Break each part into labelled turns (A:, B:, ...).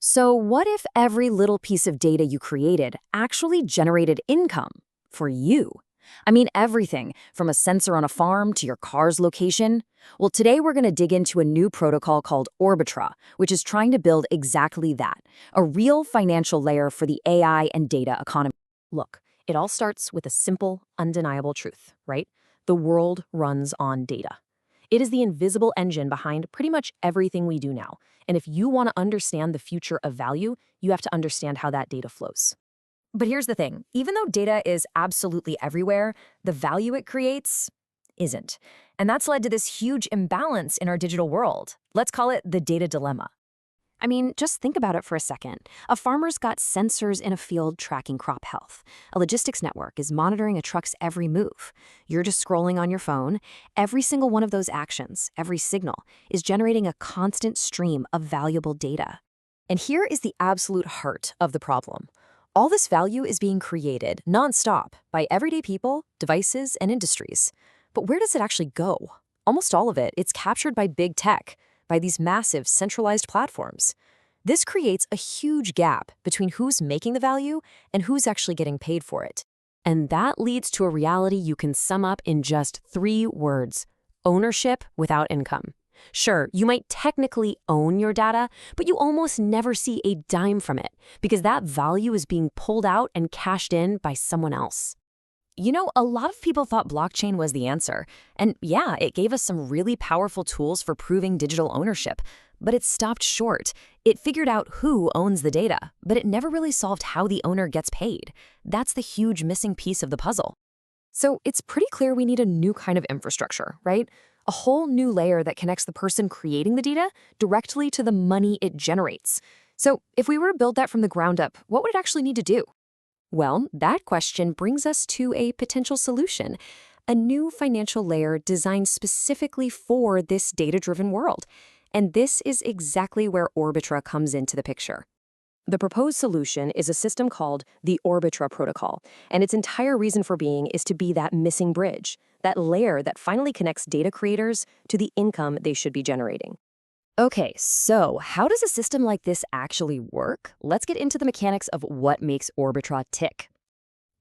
A: So what if every little piece of data you created actually generated income for you? I mean, everything from a sensor on a farm to your car's location. Well, today we're going to dig into a new protocol called Orbitra, which is trying to build exactly that, a real financial layer for the AI and data economy.
B: Look, it all starts with a simple, undeniable truth, right? The world runs on data. It is the invisible engine behind pretty much everything we do now. And if you want to understand the future of value, you have to understand how that data flows.
A: But here's the thing, even though data is absolutely everywhere, the value it creates isn't. And that's led to this huge imbalance in our digital world. Let's call it the data dilemma.
B: I mean, just think about it for a second. A farmer's got sensors in a field tracking crop health. A logistics network is monitoring a truck's every move. You're just scrolling on your phone. Every single one of those actions, every signal, is generating a constant stream of valuable data.
A: And here is the absolute heart of the problem. All this value is being created nonstop by everyday people, devices, and industries. But where does it actually go? Almost all of it's captured by big tech, by these massive centralized platforms. This creates a huge gap between who's making the value and who's actually getting paid for it.
B: And that leads to a reality you can sum up in just 3 words: ownership without income. Sure, you might technically own your data, but you almost never see a dime from it because that value is being pulled out and cashed in by someone else.
A: You know, a lot of people thought blockchain was the answer. And yeah, it gave us some really powerful tools for proving digital ownership, but it stopped short. It figured out who owns the data, but it never really solved how the owner gets paid. That's the huge missing piece of the puzzle. So it's pretty clear we need a new kind of infrastructure, right? A whole new layer that connects the person creating the data directly to the money it generates. So if we were to build that from the ground up, what would it actually need to do?
B: Well, that question brings us to a potential solution, a new financial layer designed specifically for this data-driven world. And this is exactly where Orbitra comes into the picture. The proposed solution is a system called the Orbitra protocol, and its entire reason for being is to be that missing bridge, that layer that finally connects data creators to the income they should be generating.
A: Okay, so how does a system like this actually work? Let's get into the mechanics of what makes Orbitra tick.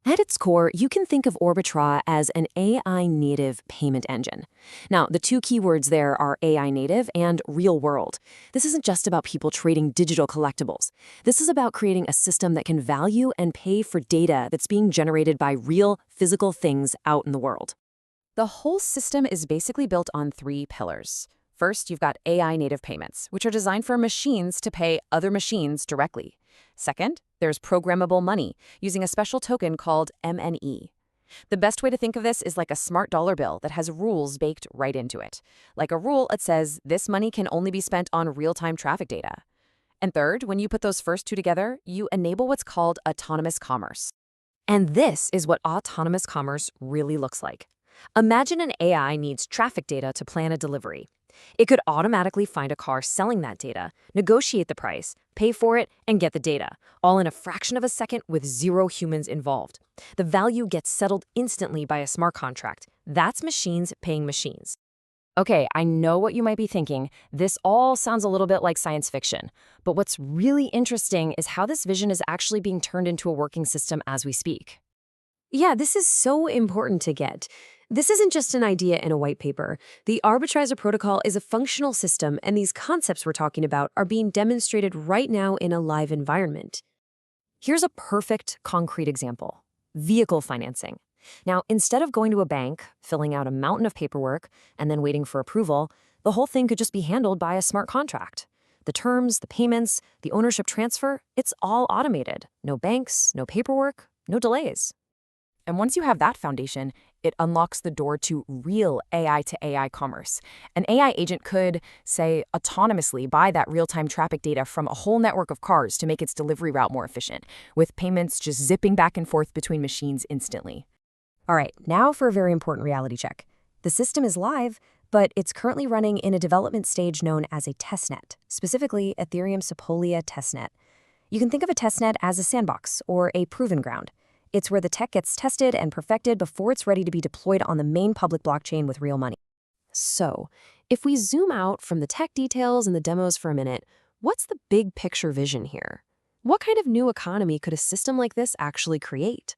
B: At its core, you can think of Orbitra as an AI-native payment engine. Now, the 2 keywords there are AI-native and real-world. This isn't just about people trading digital collectibles. This is about creating a system that can value and pay for data that's being generated by real, physical things out in the world.
A: The whole system is basically built on 3 pillars. First, you've got AI-native payments, which are designed for machines to pay other machines directly. Second, there's programmable money, using a special token called MNE. The best way to think of this is like a smart dollar bill that has rules baked right into it. Like a rule, it says this money can only be spent on real-time traffic data. And third, when you put those first 2 together, you enable what's called autonomous commerce.
B: And this is what autonomous commerce really looks like. Imagine an AI needs traffic data to plan a delivery. It could automatically find a car selling that data, negotiate the price, pay for it, and get the data, all in a fraction of a second with 0 humans involved. The value gets settled instantly by a smart contract. That's machines paying machines.
A: Okay, I know what you might be thinking. This all sounds a little bit like science fiction. But what's really interesting is how this vision is actually being turned into a working system as we speak.
B: Yeah, this is so important to get. This isn't just an idea in a white paper. The Arbitrizer protocol is a functional system, and these concepts we're talking about are being demonstrated right now in a live environment.
A: Here's a perfect, concrete example: vehicle financing. Now, instead of going to a bank, filling out a mountain of paperwork, and then waiting for approval, the whole thing could just be handled by a smart contract. The terms, the payments, the ownership transfer, it's all automated. No banks, no paperwork, no delays. And once you have that foundation, it unlocks the door to real AI-to-AI commerce. An AI agent could, say, autonomously buy that real-time traffic data from a whole network of cars to make its delivery route more efficient, with payments just zipping back and forth between machines instantly. All right, now for a very important reality check. The system is live, but it's currently running in a development stage known as a testnet, specifically Ethereum Sepolia testnet. You can think of a testnet as a sandbox or a proving ground. It's where the tech gets tested and perfected before it's ready to be deployed on the main public blockchain with real money. So, if we zoom out from the tech details and the demos for a minute, What's the big picture vision here? What kind of new economy could a system like this actually create?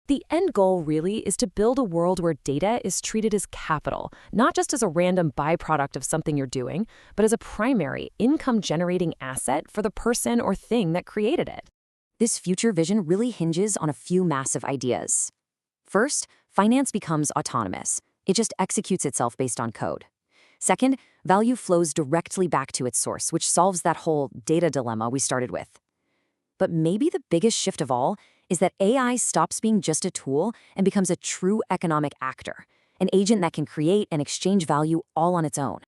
A: The end goal really is to build a world where data is treated as capital, not just as a random byproduct of something you're doing, but as a primary income-generating asset for the person or thing that created it. This future vision really hinges on a few massive ideas. First, finance becomes autonomous. It just executes itself based on code. Second, value flows directly back to its source, which solves that whole data dilemma we started with. But maybe the biggest shift of all is that AI stops being just a tool and becomes a true economic actor, an agent that can create and exchange value all on its own.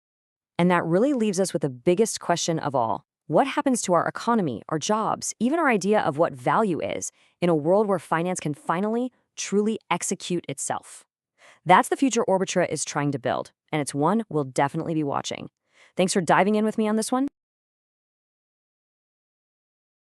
A: And that really leaves us with the biggest question of all. What happens to our economy, our jobs, even our idea of what value is in a world where finance can finally, truly execute itself? That's the future Orbitra is trying to build, and it's one we'll definitely be watching. Thanks for diving in with me on this one.